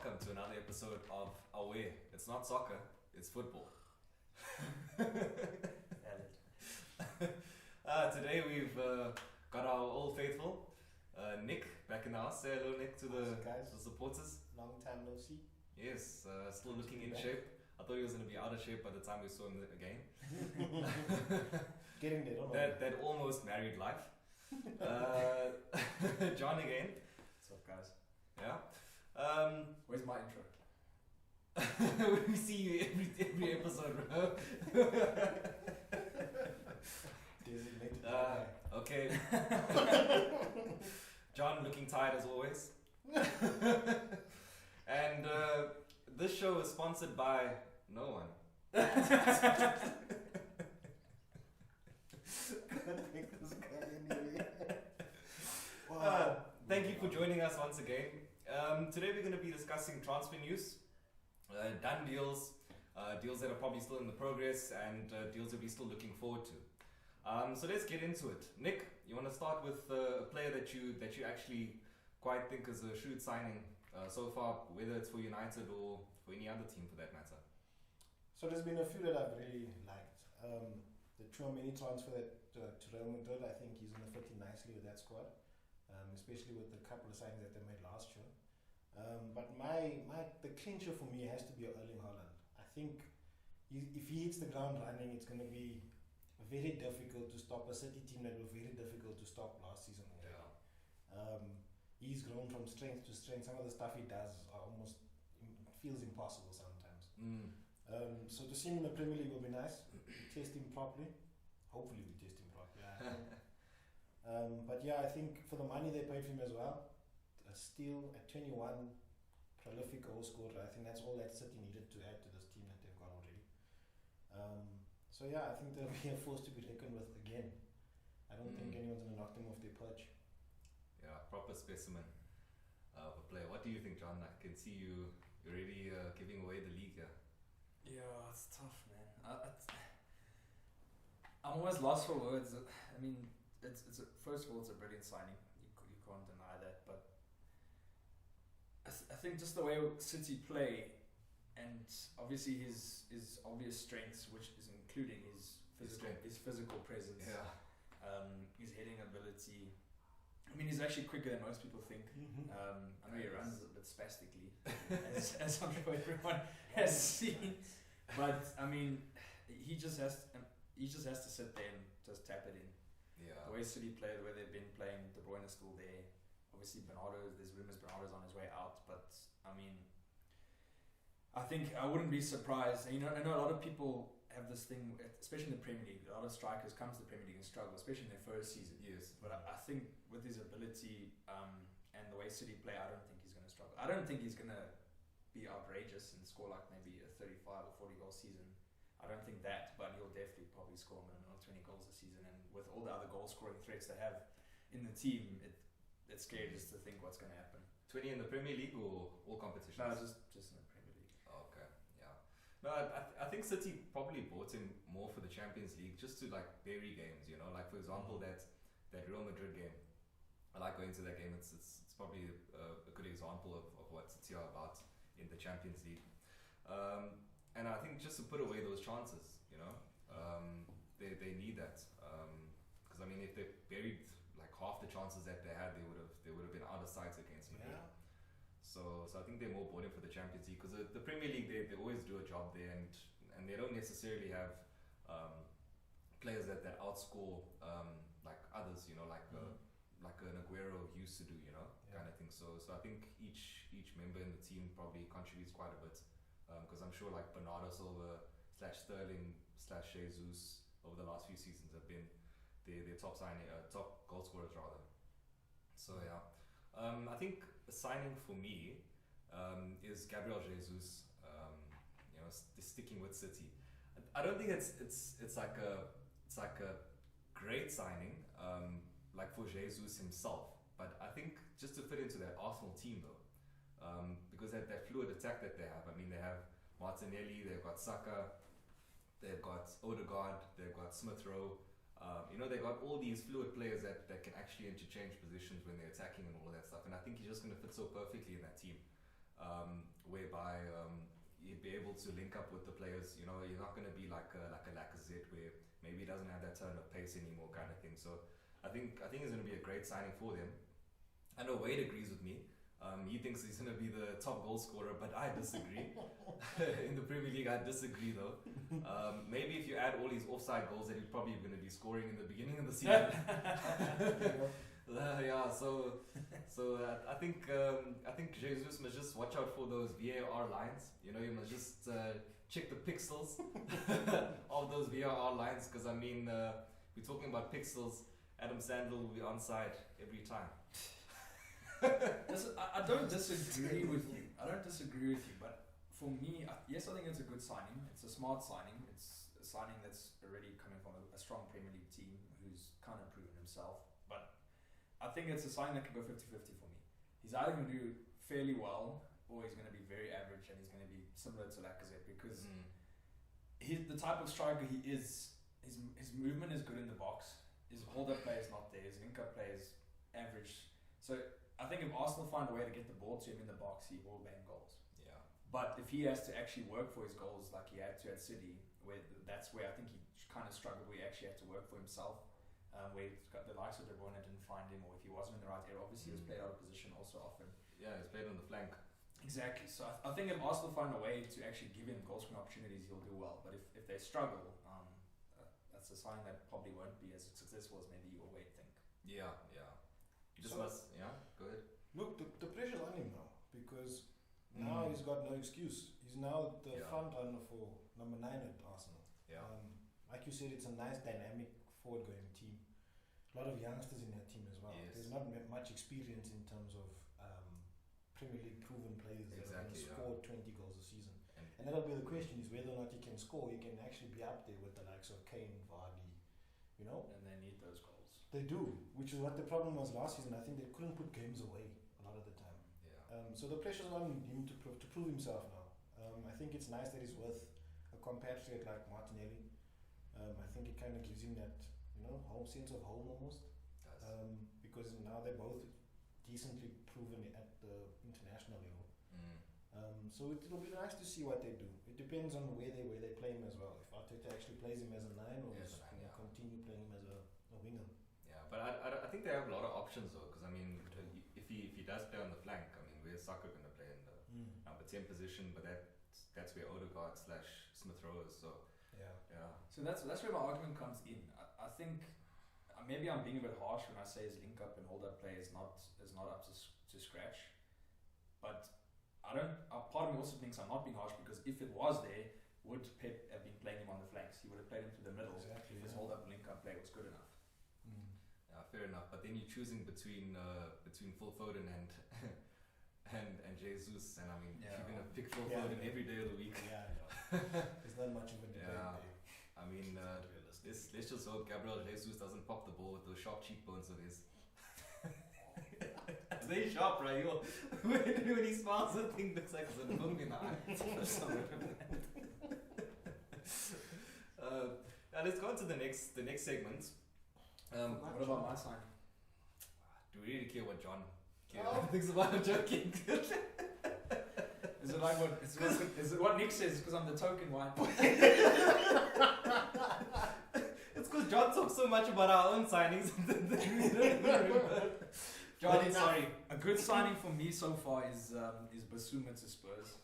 welcome to another episode of Away. It's not soccer, it's football. Today we've got our old faithful, Nick, back in the house. Say hello, Nick, to the supporters. Long time no see. Yes, still looking in shape. I thought he was going to be out of shape by the time we saw him again. Getting there, don't worry. That almost married life. John again. What's up, guys? Yeah. Where's my intro? We see you every episode, bro. Designated. Okay. John looking tired as always. And this show is sponsored by no one. Thank you for joining us once again. Today we're going to be discussing transfer news, done deals, deals that are probably still in the progress, and deals that we're still looking forward to. So let's get into it. Nick, you want to start with a player that you actually quite think is a shrewd signing so far, whether it's for United or for any other team for that matter? So there's been a few that I've really liked. The Tchouameni transfer that to Real Madrid, I think he's going to fit in nicely with that squad, especially with the couple of signings that they made last year. But the clincher for me has to be Erling Haaland. I think if he hits the ground running, it's going to be very difficult to stop a City team that was very difficult to stop last season. Yeah. He's grown from strength to strength. Some of the stuff he does feels impossible sometimes. So to see him in the Premier League will be nice. Test him properly. Hopefully we test him properly. But yeah, I think for the money they paid for him as well, still at 21, prolific goal scorer. I think that's all that City needed to add to this team that they've got already. So yeah, I think they'll be a force to be reckoned with again. I don't think anyone's going to knock them off their perch. Yeah, proper specimen of a player. What do you think, John? I can see you're already giving away the league here. Yeah, it's tough, man. I'm always lost for words. I mean, first of all, it's a brilliant signing. You can't deny that. But I think just the way City play, and obviously his obvious strengths, which is including his physical presence, his heading ability. I mean, he's actually quicker than most people think. I know he runs a bit spastically, as I'm sure everyone has seen. But I mean, he just has to sit there and just tap it in. Yeah. The way City play, the way they've been playing, De Bruyne is still there. Obviously, there's rumours Bernardo's on his way out. But I mean, I think I wouldn't be surprised. And, I know a lot of people have this thing, especially in the Premier League. A lot of strikers come to the Premier League and struggle, especially in their first season. Yes. But I think with his ability and the way City play, I don't think he's going to struggle. I don't think he's going to be outrageous and score like maybe a 35 or 40 goal season. I don't think that, but he'll definitely probably score a minimum of 20 goals a season. And with all the other goal scoring threats they have in the team, it's scary just to think what's going to happen. 20 in the Premier League or all competitions? No, just in the Premier League. Okay, yeah. No, I think City probably bought him more for the Champions League, just to like vary games, like for example that Real Madrid game. I like going to that game. It's probably a good example of what City are about in the Champions League. And I think just to put away those chances, they need that. Because I mean, if they buried like half the chances that they had, they would have been out of sight against Madrid. Yeah. So I think they're more bought in for the Champions League, because the Premier League they always do a job there, and they don't necessarily have players that outscore like others, like an Aguero used to do, kind of thing. So I think each member in the team probably contributes quite a bit, because I'm sure like Bernardo Silva / Sterling / Jesus over the last few seasons have been their top goal scorers rather. So yeah. I think a signing for me is Gabriel Jesus. Sticking with City. I don't think it's like a great signing, like for Jesus himself. But I think just to fit into that Arsenal team though, because that fluid attack that they have. I mean, they have Martinelli, they've got Saka, they've got Odegaard, they've got Smith Rowe. They got all these fluid players that can actually interchange positions when they're attacking and all of that stuff. And I think he's just going to fit so perfectly in that team. to link up with the players. You know, you're not going to be like a Lacazette where maybe he doesn't have that turn of pace anymore, kind of thing. So I think it's going to be a great signing for them. I know Wade agrees with me. He thinks he's going to be the top goal scorer, but I disagree. In the Premier League, I disagree though. Maybe if you add all his offside goals that he's probably going to be scoring in the beginning of the season. Yeah, so I think Jesus must just watch out for those VAR lines. You know, you must just check the pixels of those VAR lines, because I mean, we're talking about pixels. Adam Sandler will be onside every time. I don't disagree with you. But for me, yes, I think it's a good signing. It's a smart signing. It's a signing that's already coming from a strong Premier League team who's kind of proven himself. But I think it's a signing that can go 50-50 for me. He's either going to do fairly well, or he's going to be very average, and he's going to be similar to Lacazette, because he's the type of striker he is. His movement is good in the box. His hold-up play is not there. His link-up play is average. So I think if Arsenal find a way to get the ball to him in the box, he will bang goals. Yeah. But if he has to actually work for his goals like he had to at City, that's where I think he kind of struggled, where he actually had to work for himself, where the likes of De Bruyne didn't find him, or if he wasn't in the right area. Obviously, he was played out of position also often. Yeah, he's played on the flank. Exactly. So I think if Arsenal find a way to actually give him goal scoring opportunities, he'll do well. But if they struggle, that's a sign that probably won't be as successful as maybe you or Wade think. Yeah. You just So- must, yeah, go ahead. Look, the pressure's on him now, because now he's got no excuse. He's now the front runner for number 9 at Arsenal. Yeah. Like you said, it's a nice dynamic forward-going team. A lot of youngsters in that team as well. Yes. There's not much experience in terms of Premier League proven players that are going to score 20 goals a season. And that'll be the question, is whether or not he can score. He can actually be up there with the likes of Kane, Vardy, you know? And they need those goals. They do, which is what the problem was last season. I think they couldn't put games away a lot of the time. Yeah. So the pressure's on him to prove himself now. I think it's nice that he's with a compatriot like Martinelli. I think it kind of gives him that, sense of home almost. Because now they're both decently proven at the international level. So it'll be nice to see what they do. It depends on where they play him as well. If Arteta actually plays him as a 9, or As he's a 9, going to continue playing him as a winger. Yeah, but I think they have a lot of options though, because I mean, if he does play on the flank, I mean, where's Saka going to play in the number 10 position? But that's where Odegaard / Smith Rowe is. So Yeah. So that's where my argument comes in. I think maybe I'm being a bit harsh when I say his link up and hold up play is not up to scratch, but part of me also thinks I'm not being harsh, because if it was there, would Pep have been playing him on the flanks? He would have played him through the middle Exactly, if his yeah. hold up and link up play was good enough. yeah, fair enough. But then you're choosing between Phil Foden and Jesus, and I mean, Yeah. you're gonna pick Phil Yeah. Foden every day of the week. Yeah, there's not much of a debate Yeah. there. I mean, It's not realistic. let's just hope Gabriel Jesus doesn't pop the ball with those sharp cheekbones of his. It's very sharp, right? When he smiles, the thing looks like it's a boom in the eye. Now let's go on to the next segment. What about my sign? Do we really care what John Oh. thinks about? I'm joking. Is it like what? Is it what Nick says? Because I'm the token white boy. It's because John talks so much about our own signings. John, sorry. A good signing for me so far is Basuma to Spurs.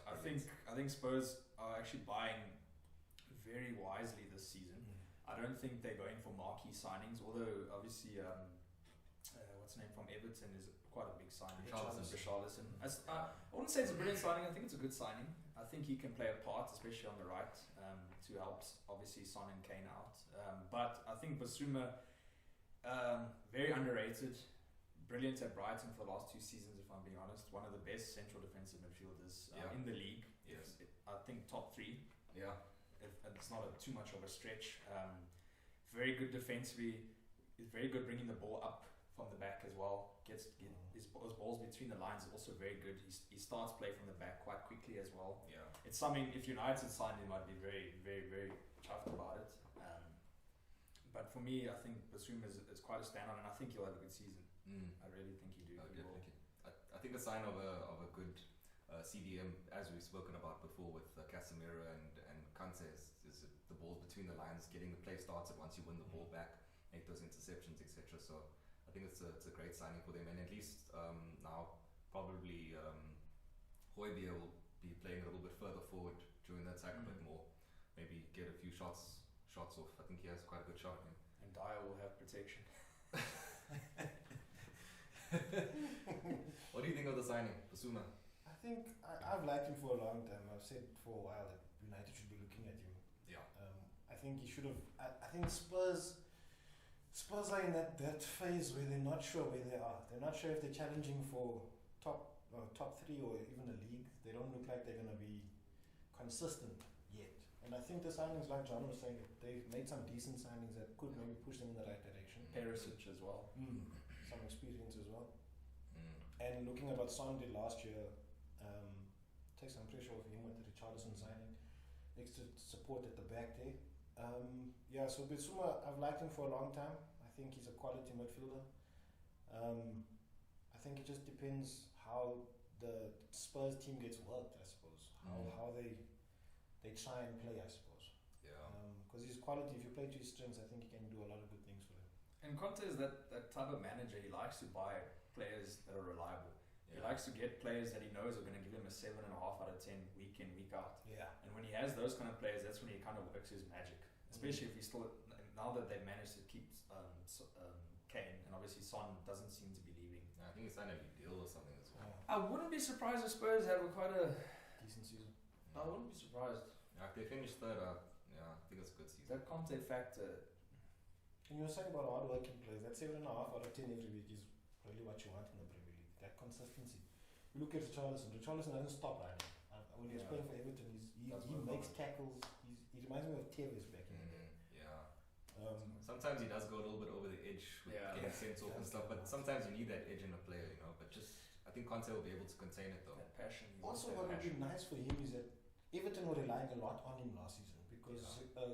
I think Spurs are actually buying very wisely this season. I don't think they're going for marquee signings, although obviously what's the name from Everton is quite a big signing. Richarlison. I wouldn't say it's a brilliant signing. I think it's a good signing. I think he can play a part, especially on the right, to help obviously Son and Kane out. But I think Basuma, very underrated. Brilliant at Brighton for the last 2 seasons, if I'm being honest. One of the best central defensive midfielders in the league. Yes. I think top 3. Yeah. It's not too much of a stretch. Very good defensively. He's very good bringing the ball up from the back as well. His balls between the lines is also very good. He starts play from the back quite quickly as well. Yeah. It's something, if United signed him, I'd be very, very, very chuffed about it. But for me, I think Basuma is quite a standout, and I think he'll have a good season. I really think he do. Definitely. I think a sign of a good CDM, as we've spoken about before with Casemiro and Kante, is the balls between the lines, getting the play started once you win the ball back, make those interceptions, etc. So I think it's a great signing for them, and at least now probably Højbjerg will be playing a little bit further forward during the attack a bit more, maybe get a few shots off. I think he has quite a good shot in him. And Dyer will have protection. What do you think of the signing, Basuma? I think I've liked him for a long time. I've said for a while that United should be looking at him. Yeah. I think he should have. I think Spurs are in that phase where they're not sure where they are. They're not sure if they're challenging for top three or even the league. They don't look like they're going to be consistent yet. And I think the signings, like John was saying, they've made some decent signings that could maybe push them in the right direction. Perisic as well. Some experience as well. And looking at what Son did last year, take some pressure off him with the Richarlison signing. Extra support at the back there. So Bissouma, I've liked him for a long time. I think he's a quality midfielder. I think it just depends how the Spurs team gets worked, I suppose. How they try and play, I suppose. Yeah. Because his quality, if you play to his strengths, I think he can do a lot of good things for them. And Conte is that type of manager. He likes to buy players that are reliable. He likes to get players that he knows are going to give him a 7.5 out of 10 week in, week out. Yeah. And when he has those kind of players, that's when he kind of works his magic. Especially if he's still, now that they've managed to keep Kane, and obviously Son doesn't seem to be leaving. I think it's signed a new deal or something as well. I wouldn't be surprised if Spurs have quite a Decent season. I wouldn't be surprised. If they finish third, I think it's a good season. That Conte factor. And you were saying about hard-working players, that 7.5 out of 10 every week is really what you want in the Premier League. That consistency. You look at Richarlison. Richarlison doesn't stop running. When he was playing for Everton, he makes tackles. He reminds me of Tevez back in the day. Sometimes he does go a little bit over the edge with getting sent off and stuff, but sometimes you need that edge in a player, you know. But I think Conte will be able to contain it though. That passion. Also, what would be nice for him is that Everton were relying a lot on him last season because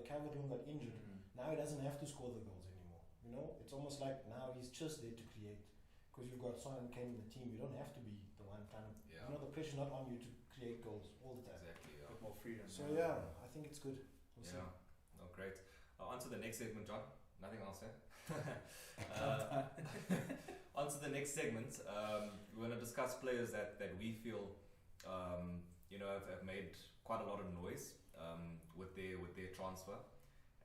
Calvert-Lewin got injured. Now he doesn't have to score the goals anymore. You know, it's almost like now he's just there to create. Because you've got Son and Kane in the team, you don't have to be the one trying to. You know, the pressure's not on you to create goals all the time. Exactly. Yeah. Bit more freedom. So I think it's good. We'll see. No, great. On to the next segment, John. Nothing else, eh? On to the next segment. We're going to discuss players that we feel, have made quite a lot of noise with their transfer,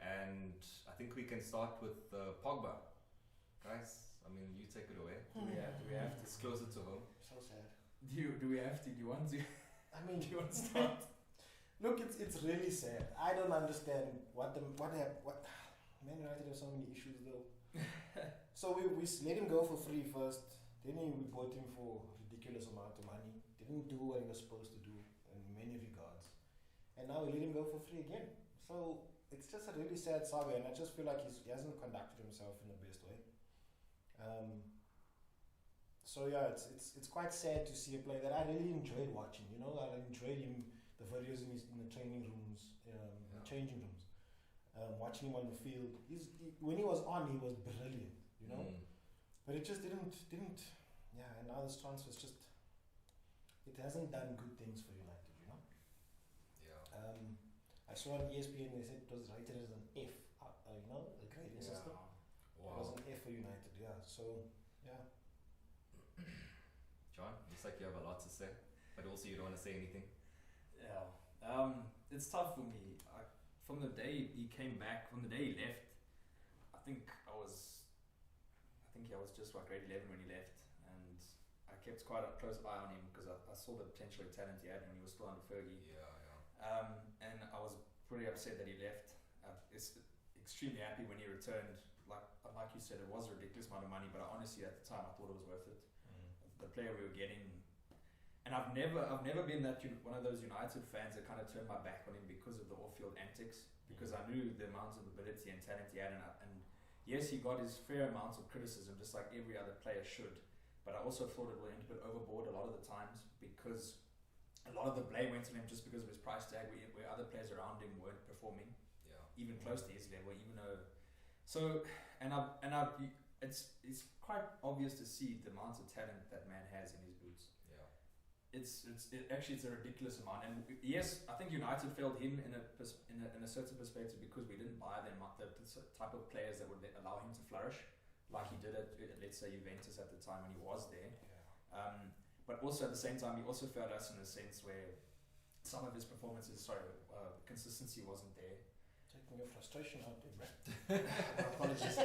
and I think we can start with Pogba, guys. I mean, you take it away. Do we have to? It's closer to home. So sad. Do we have to? Do you want to? I mean, do you want to start? Look, it's really sad. I don't understand what Man United have so many issues though. So we let him go for free first. Then we bought him for ridiculous amount of money. Didn't do what he was supposed to do in many regards. And now we let him go for free again. So it's just a really sad saga, and I just feel like he hasn't conducted himself in the best way. It's quite sad to see a player that I really enjoyed watching. You know, I enjoyed him, the videos in the training rooms, the changing rooms. Watching him on the field, when he was on, he was brilliant, you know. But it just didn't. And now this transfer it hasn't done good things for United, you know. Yeah. I saw on ESPN they said it was rated as an F, you know, the grading system. Wow. It was an F for United, yeah. So John, looks like you have a lot to say, but also you don't want to say anything. Yeah. It's tough for me. From the day he came back, from the day he left, I think I was just like grade 11 when he left, and I kept quite a close eye on him because I saw the potential talent he had when he was still under Fergie. And I was pretty upset that he left. Extremely happy when he returned. Like you said, it was a ridiculous amount of money, but honestly at the time I thought it was worth it. The player we were getting. And I've never been one of those United fans that kind of turned my back on him because of the off-field antics. Because I knew the amount of ability and talent he had, and yes, he got his fair amount of criticism, just like every other player should. But I also thought it went a bit overboard a lot of the times because a lot of the blame went to him just because of his price tag, where other players around him weren't performing, even close to his level, even though. So it's quite obvious to see the amount of talent that man has in his boots. it's a ridiculous amount. And yes, I think United failed him in a certain perspective because we didn't buy the type of players that would allow him to flourish, like he did at let's say Juventus at the time when he was there. Yeah. But also at the same time, he also failed us in a sense where some of his performances, consistency wasn't there. Taking your frustration out there, bro. Apologies.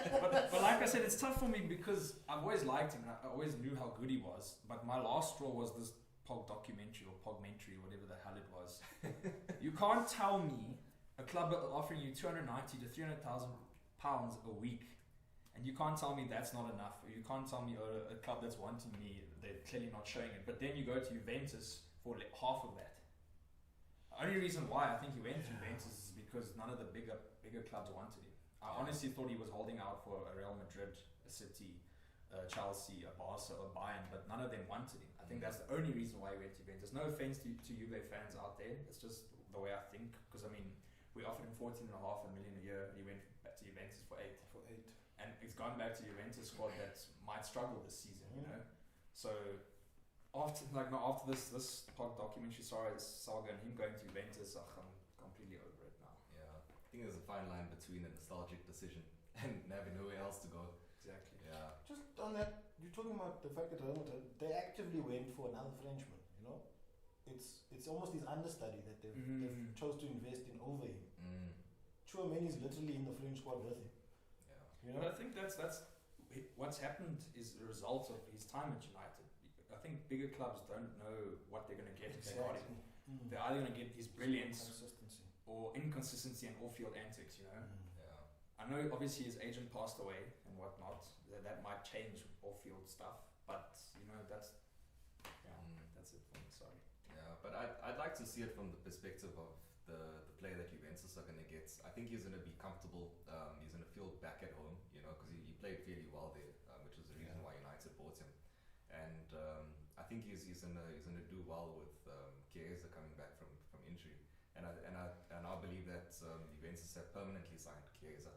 But like I said, it's tough for me because I've always liked him and I always knew how good he was. But my last straw was this Pog documentary or Pogmentary, whatever the hell it was. You can't tell me a club offering you 290 to 300,000 pounds a week, and you can't tell me that's not enough. Or you can't tell me a club that's wanting me, they're clearly not showing it. But then you go to Juventus for half of that. The only reason why I think he went to Juventus is because none of the bigger clubs wanted him. I honestly thought he was holding out for a Real Madrid, a City, a Chelsea, a Barca, or Bayern, but none of them wanted him. I think that's the only reason why he went to Juventus. No offense to Juve fans out there, it's just the way I think. Because I mean, we offered him 14.5 million a year, and he went back to Juventus for 8. And he's gone back to Juventus squad that might struggle this season, you know. So after this documentary, saga and him going to Juventus, I'm completely over it now. Yeah, I think there's a fine line between a nostalgic decision and having nowhere else to go. Exactly. Yeah. Just on that, you're talking about the fact that Real Madrid, they actively went for another Frenchman, you know? It's almost his understudy that they've chose to invest in over him. Chouameni is literally in the French squad with him. Yeah. You know? But I think that's what's happened is a result of his time at United. I think bigger clubs don't know what they're going to get regarding him. They're either going to get his brilliance or inconsistency and off-field antics, you know. Yeah. I know obviously his agent passed away and whatnot. That might change off-field stuff, but you know that's it for me. Sorry. Yeah, but I'd like to see it from the perspective of the player that Juventus are going to get. I think he's going to be comfortable. He's going to feel back at home, you know, because he played fairly well there, which was the reason why United bought him. And I think he's gonna do well with Chiesa coming back from injury, and I believe that Juventus have permanently signed Chiesa.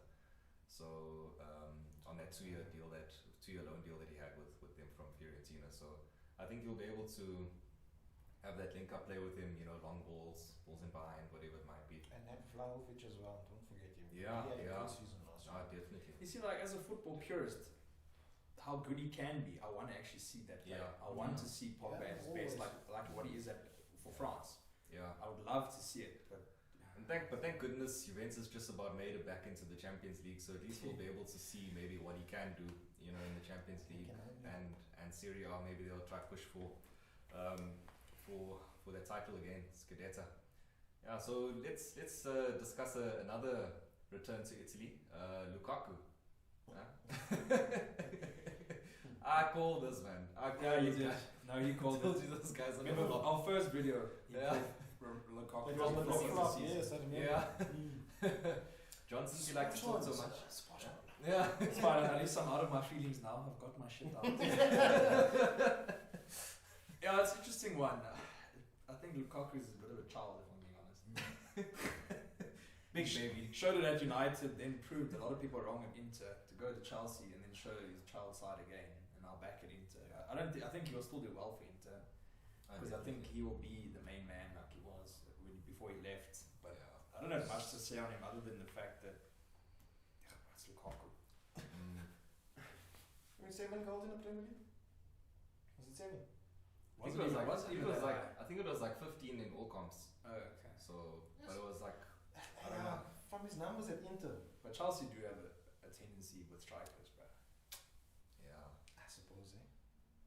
So on that 2-year loan deal that he had with them from Fiorentina. So I think you'll be able to have that link up play with him. You know, long balls in behind, whatever it might be. And have Vlahovic as well. Don't forget him. Yeah, he had yeah. a good season last year. Definitely. You see, like as a football purist, how good he can be, I want to actually see that play. Yeah. I want to see Pogba at his best, always. like what he is for France. Yeah. I would love to see it, but Thank goodness Juventus just about made it back into the Champions League, so at least we'll be able to see maybe what he can do, you know, in the Champions League and Serie A. Maybe they'll try to push for their title again, Scudetto. Yeah, so let's discuss another return to Italy, Lukaku. I called this, man. you did. No, you called told it. you those guys are Remember never our first video? Yeah. Lukaku. It was the Lukaku flop, season. yes, I remember. Yeah. Johnson, you like to talk so much. Yeah. It's fine. At least I'm out of my feelings now. I've got my shit out. Yeah, it's an interesting one. I think Lukaku is a bit of a child, if I'm being honest. Big baby. Showed it at United, then proved a lot of people are wrong at Inter to go to Chelsea and then show his child side again, and now back at Inter. I think he will still do well for Inter because I think he will be the main man like he was before he left. But Yeah. I don't have much to say on him other than the fact that it's Lukaku. I mean, 7 goals in the Premier League? Was it 7? I think it was like 15 in all comps. Oh, okay. So, but it was like I don't know. From his numbers at Inter, But Chelsea do have a tendency with strikers, bro. Yeah. I suppose, eh?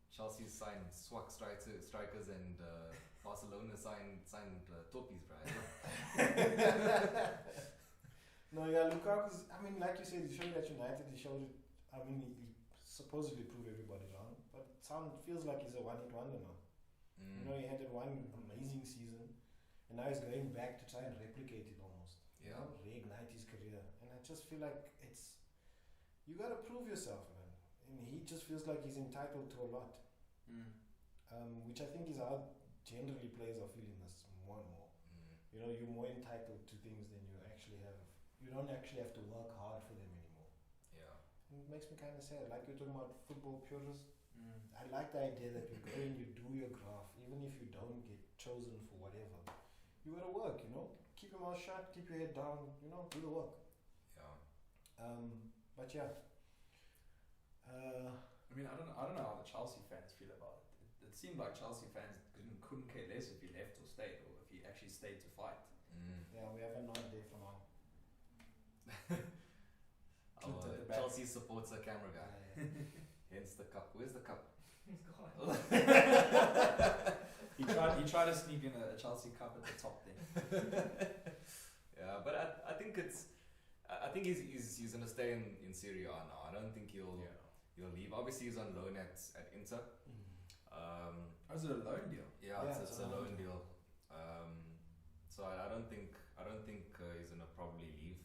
Chelsea signed swag strikers and Barcelona signed Toppies, right? No, yeah, Lukaku's, I mean, like you said, he showed it at United, he showed it, I mean, he supposedly proved everybody wrong, but it feels like he's a one-hit wonder now. You know, he had that one amazing season, and now he's going back to try and replicate it almost. Yeah. You know, reignite his career. And I just feel like you gotta prove yourself, man. And he just feels like he's entitled to a lot. Which I think is how generally players are feeling this more and more. You know, you're more entitled to things than you actually have. You don't actually have to work hard for them anymore. Yeah. And it makes me kind of sad. Like you're talking about football purists. I like the idea that you go and you do your graph, even if you don't get chosen for whatever. You gotta work, you know. Keep your mouth shut, keep your head down, you know, do the work. Yeah. But yeah. I mean, I don't know how the Chelsea fans feel about it. It seemed like Chelsea fans couldn't care less if he left or stayed, or if he actually stayed to fight. Yeah, we have a nod there from our Our Chelsea supports a camera guy. Hence the cup. Where's the cup? He's gone. He tried to sneak in a Chelsea cup at the top thing. Yeah, but I think he's gonna stay in Serie A now. I don't think he'll leave. Obviously, he's on loan at Inter. Is it a loan deal? Yeah, Yeah, it's a loan deal. So I don't think he's gonna probably leave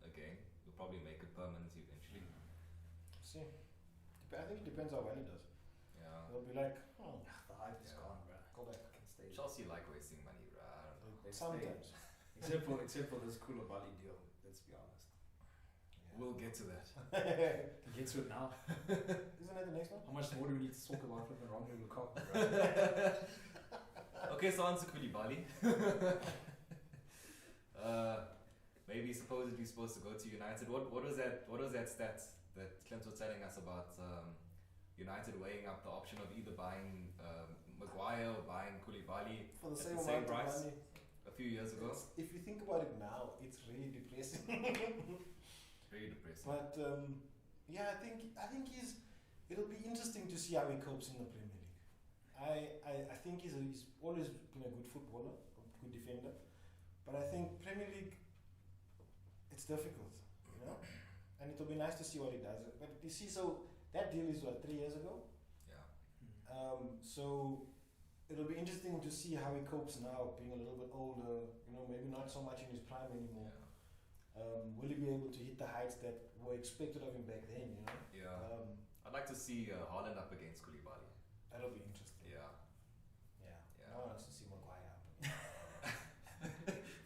again. He'll probably make it permanent eventually. See, I think it depends how well he does. Yeah. They'll be like, The hype is Yeah. gone, bro. go back. Fucking stay. Chelsea like wasting money, bro. I don't know. They Sometimes. Except for this Koulibaly deal. Let's be honest. We'll get to that. Get to it now. Isn't that the next one? How much more do we need to talk about flipping Romelu Lukaku, bro? Okay, so on to Koulibaly. Maybe supposedly supposed to go to United. What was that stat that Clint was telling us about United weighing up the option of either buying Maguire or buying Koulibaly For the at same the same amount of price money. a few years ago? If you think about it now, it's really depressing. Very depressing. But yeah, I think it'll be interesting to see how he copes in the Premier League. I think he's always been a good footballer, a good defender, but I think Premier League, it's difficult, you know, and it'll be nice to see what he does. But you see, so that deal is what, 3 years ago. Yeah. So it'll be interesting to see how he copes now, being a little bit older, you know, maybe not so much in his prime anymore. Will he be able to hit the heights that were expected of him back then, you know? Yeah. I'd like to see Haaland up against Koulibaly. That'll be interesting. Yeah. Yeah. Yeah. No one wants to see Maguire up.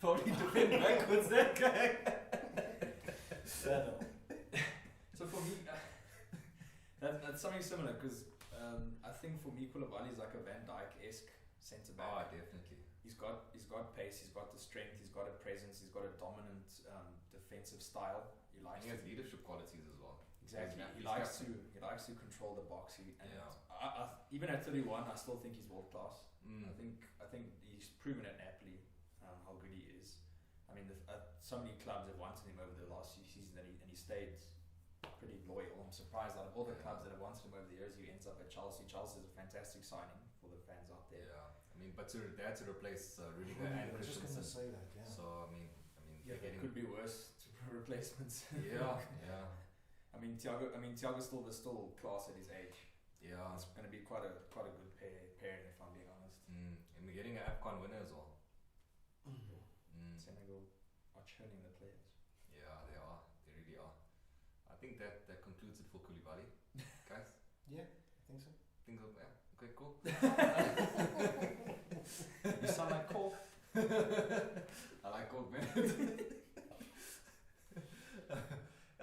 Probably defend backwards, that guy. So for me, that's something similar because I think for me Koulibaly is like a Van Dijk-esque centre back. Oh, definitely. He's got pace, he's got the strength, he's got a presence, he's got a dominant defensive style. He likes He has leadership qualities as well. exactly. He's He likes captain. to control the box. Yeah. Even at 31, I still think he's world class. Mm. I think he's proven at Napoli how good he is. I mean, so many clubs have wanted him over the last few seasons, and he stayed pretty loyal. I'm surprised out of all the clubs that have wanted him over the years, he ends up at Chelsea. Chelsea is a fantastic signing for the fans out there. Yeah. I mean, but they had to replace Rudiger I and was just Christensen. gonna say that, yeah. So I mean, Yeah, they're it getting could be worse replacements. yeah, yeah, I mean, Thiago's still class at his age. yeah. It's going to be quite a good pairing, if I'm being honest. And we're getting an AFCON winner as well. Senegal are churning the players. Yeah, they are. They really are. I think that concludes it for Koulibaly, guys. Yeah, I think so. Think of yeah. Okay, cool. You sound like Cork. I like Coke, man.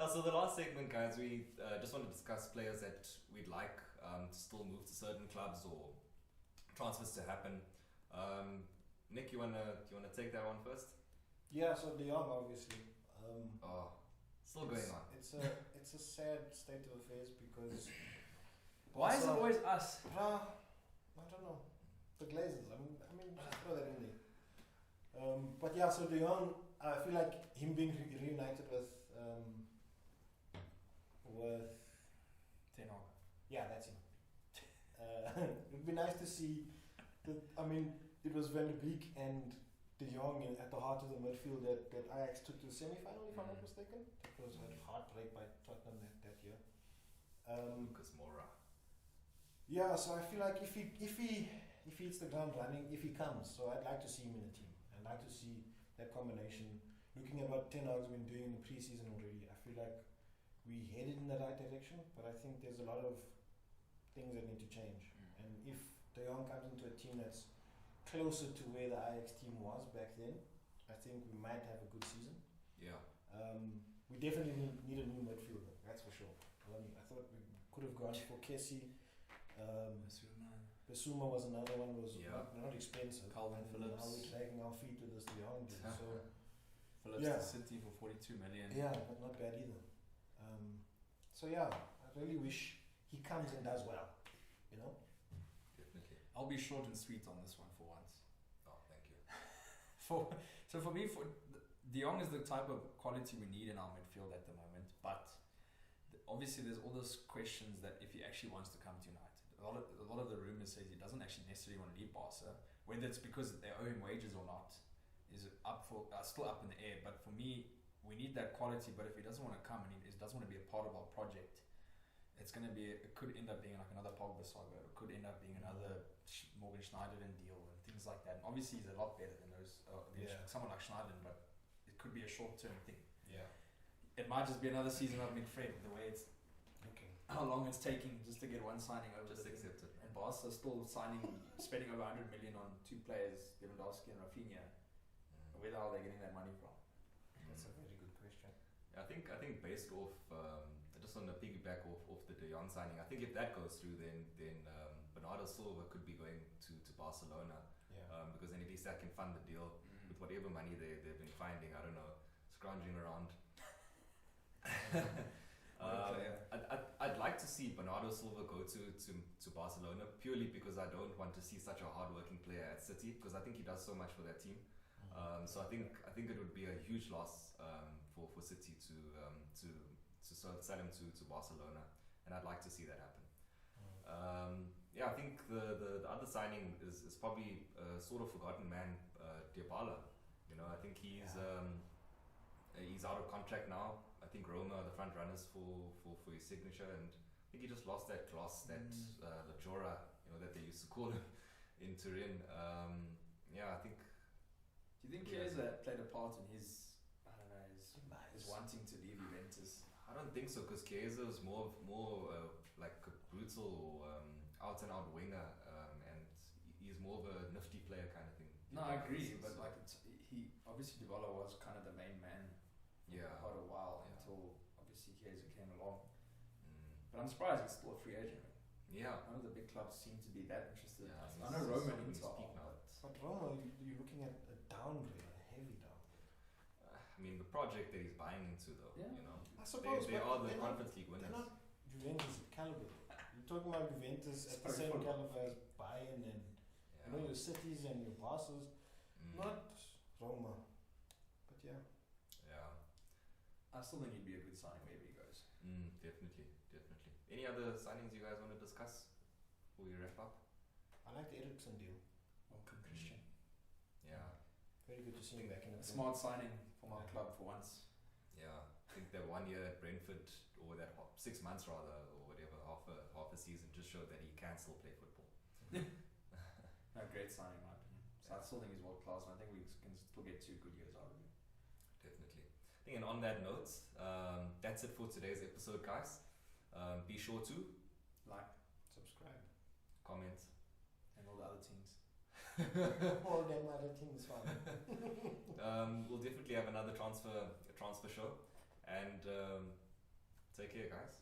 So the last segment, guys, we just want to discuss players that we'd like to still move to certain clubs or transfers to happen. Nick, you wanna take that one first? Yeah, so De Jong, obviously. Still going on. It's a sad state of affairs because Why is it always us? I don't know. The Glazers. I mean, just throw that in there. But yeah, so De Jong, I feel like him being reunited with Ten Hag. yeah, that's him. It'd be nice to see that. I mean, it was Van de Beek and De Jong at the heart of the midfield that Ajax took to the semi-final, if I'm not mistaken. It was a heartbreak by Tottenham that year. Lucas Moura. Yeah, so I feel like if he hits the ground running, if he comes, so I'd like to see him in a team. I'd like to see that combination. Looking at what Ten Hag's been doing in the preseason already, I feel like we headed in the right direction, but I think there's a lot of things that need to change. And if De Jong comes into a team that's closer to where the Ajax team was back then, I think we might have a good season. Yeah. We definitely need a new midfielder, that's for sure. I thought we could have gone for Kessie. Basuma was another one. Was Yeah. not expensive. Calvin And Phillips. Now we're dragging our feet with this De Jong deal. So Phillips Yeah. to City for 42 million. yeah, but not bad either. So yeah, I really wish he comes and does well. You know. Definitely. I'll be short and sweet on this one for once. Oh, thank you. So for me, De Jong is the type of quality we need in our midfield at the moment. But obviously, there's all those questions that if he actually wants to come to United, a lot of the rumors say he doesn't actually necessarily want to leave Barca. Whether it's because they owe him wages or not is still up in the air. But for me, we need that quality. But if he doesn't want to come and he doesn't want to be a part of our project, it could end up being like another Pogba saga. It could end up being another Morgan Schneiderlin deal and things like that. And obviously, he's a lot better than someone like Schneiderlin, but it could be a short-term thing. Yeah. It might just be another season of McFred, the way it's Okay. how long it's taking just to get one signing over. Just the thing. accept it. And Barca still spending over 100 million on two players, Lewandowski and Rafinha. Where the hell are they getting that money from? That's a very good question. I think based off just on the piggyback off the De Jong signing, I think if that goes through, then Bernardo Silva could be going to Barcelona, Yeah. because then at least that can fund the deal with whatever money they've been finding. I don't know, scrounging around. I'd like to see Bernardo Silva go to Barcelona purely because I don't want to see such a hard-working player at City, because I think he does so much for that team. So I think it would be a huge loss for City to sell him to Barcelona, and I'd like to see that happen. I think the other signing is probably a sort of forgotten man, Dybala. You know, I think he's out of contract now. I think Roma are the front runners for his signature, and I think he just lost that gloss, that La Jora, that they used to call him in Turin. I think. Do you think Chiesa played a part in his wanting to leave Juventus? I don't think so, because Chiesa is more like a brutal out and out winger, and he's more of a nifty player kind of thing. No, I agree, but he obviously Dybala was kind of the main man for quite a while until obviously Chiesa came along. But I'm surprised he's still a free agent. Yeah. None of the big clubs seem to be that interested. Yeah, I know Roma and Inter speak now. But Roma, you're looking at a downgrade, a heavy downgrade. I mean, the project that he's buying into, though. Yeah. I suppose they but are the they're Conference League They're winners. not Juventus caliber. You're talking about Juventus at the same caliber as Bayern and your cities and your Barca's, not Roma. But yeah. I still think he'd be a good signing wherever he goes. Definitely. Any other signings you guys want to discuss before we wrap up? I like the Eriksen deal. Welcome, Christian. Yeah. Very good to see him back in the A smart signing for my club for once. Yeah, I think that 1 year at Brentford, or that 6 months rather, or whatever, half a season, just showed that he can still play football. No, great signing in my opinion. So I still think he's world class, and I think we can still get 2 good years out of him. Definitely. I think, and on that note, that's it for today's episode, guys. Be sure to like, subscribe, comment, and all the other things. all them other things. We'll definitely have another transfer show, and take care, guys.